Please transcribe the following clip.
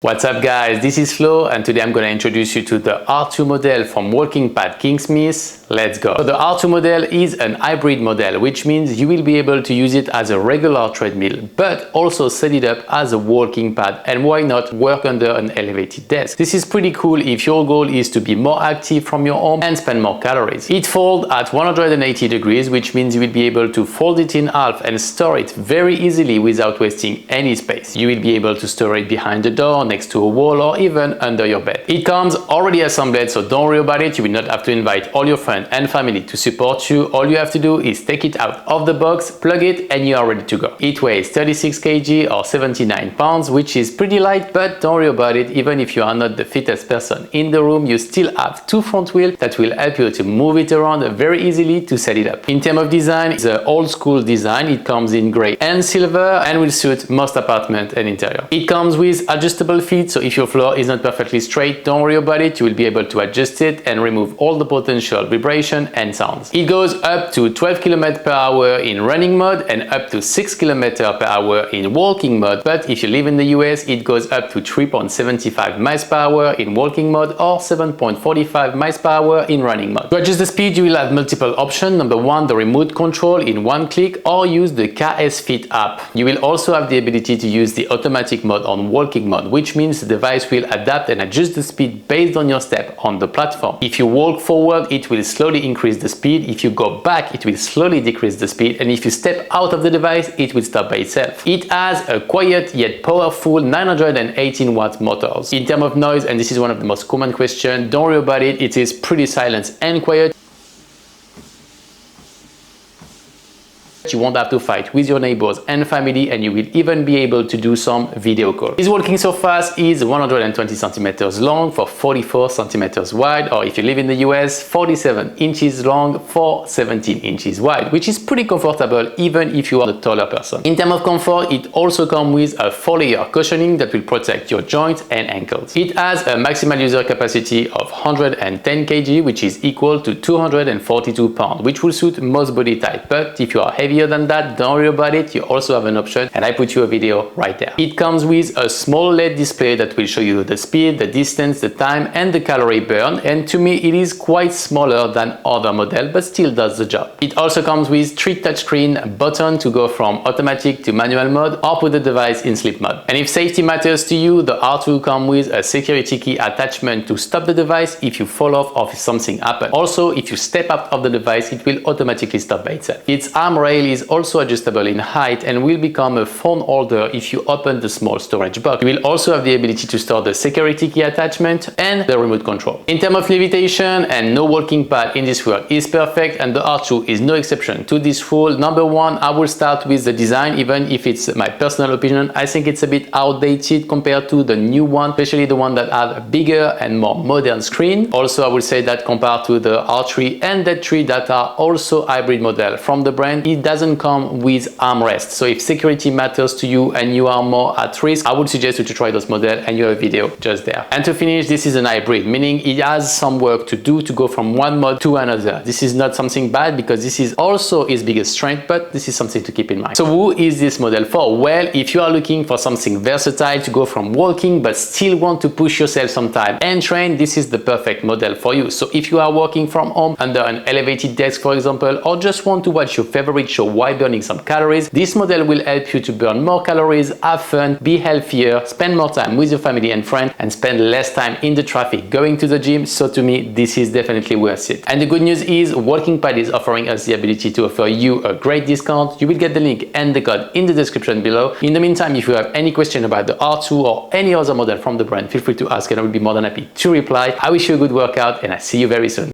What's up guys, this is Flo and today I'm going to introduce you to the R2 model from WalkingPad Kingsmith. Let's go. So the R2 model is an hybrid model, which means you will be able to use it as a regular treadmill, but also set it up as a walking pad, and why not work under an elevated desk. This is pretty cool if your goal is to be more active from your home and spend more calories. It folds at 180 degrees, which means you will be able to fold it in half and store it very easily without wasting any space. You will be able to store it behind the door, next to a wall, or even under your bed. It comes already assembled, so don't worry about it. You will not have to invite all your friends and family to support you. All you have to do is take it out of the box, plug it, and you are ready to go. It weighs 36 kg or 79 pounds, which is pretty light, but don't worry about it. Even if you are not the fittest person in the room, you still have two front wheels that will help you to move it around very easily to set it up. In terms of design, it's an old school design. It comes in gray and silver and will suit most apartment and interior. It comes with adjustable feet, so if your floor is not perfectly straight, don't worry about it. You will be able to adjust it and remove all the potential vibration and sounds. It goes up to 12 km per hour in running mode and up to 6 km per hour in walking mode. But if you live in the US, it goes up to 3.75 miles per hour in walking mode or 7.45 miles per hour in running mode. To adjust the speed, you will have multiple options. Number one, the remote control in one click, or use the KS Fit app. You will also have the ability to use the automatic mode on walking mode, which means the device will adapt and adjust the speed based on your step on the platform. If you walk forward, it will slowly increase the speed. If you go back, it will slowly decrease the speed. And if you step out of the device, it will stop by itself. It has a quiet yet powerful 918 watt motors. In terms of noise, and this is one of the most common questions, don't worry about it. It is pretty silent and quiet. You won't have to fight with your neighbors and family, and you will even be able to do some video calls. This walking surface is 120 centimeters long for 44 centimeters wide, or if you live in the US, 47 inches long for 17 inches wide, which is pretty comfortable even if you are the taller person. In terms of comfort, it also comes with a 4-layer cushioning that will protect your joints and ankles. It has a maximal user capacity of 110 kg, which is equal to 242 pounds, which will suit most body type. But if you are heavier than that, don't worry about it. You also have an option, and I put you a video right there. It comes with a small LED display that will show you the speed, the distance, the time, and the calorie burn. And to me, it is quite smaller than other model, but still does the job. It also comes with 3 touchscreen buttons to go from automatic to manual mode, or put the device in sleep mode. And if safety matters to you, the R2 comes with a security key attachment to stop the device if you fall off or if something happens. Also, if you step out of the device, it will automatically stop by itself. Its arm rail is also adjustable in height and will become a phone holder if you open the small storage box. You will also have the ability to store the security key attachment and the remote control. In terms of levitation, and no walking pad in this world is perfect, and the R2 is no exception to this rule. Number one, I will start with the design. Even if it's my personal opinion, I think it's a bit outdated compared to the new one, especially the one that has a bigger and more modern screen. Also, I will say that compared to the R3 and the 3 that are also hybrid model from the brand, it doesn't come with armrest. So if security matters to you and you are more at risk, I would suggest you to try those models, and you have a video just there. And to finish, this is an hybrid, meaning it has some work to do to go from one mode to another. This is not something bad, because this is also its biggest strength, but this is something to keep in mind. So who is this model for? Well, if you are looking for something versatile to go from walking but still want to push yourself sometime and train, this is the perfect model for you. So if you are working from home under an elevated desk, for example, or just want to watch your favorite show while burning some calories, this model will help you to burn more calories, have fun, be healthier, spend more time with your family and friends, and spend less time in the traffic going to the gym. So to me, this is definitely worth it. And the good news is WalkingPad is offering us the ability to offer you a great discount. You will get the link and the code in the description below. In the meantime, if you have any question about the R2 or any other model from the brand, feel free to ask and I will be more than happy to reply. I wish you a good workout, and I see you very soon.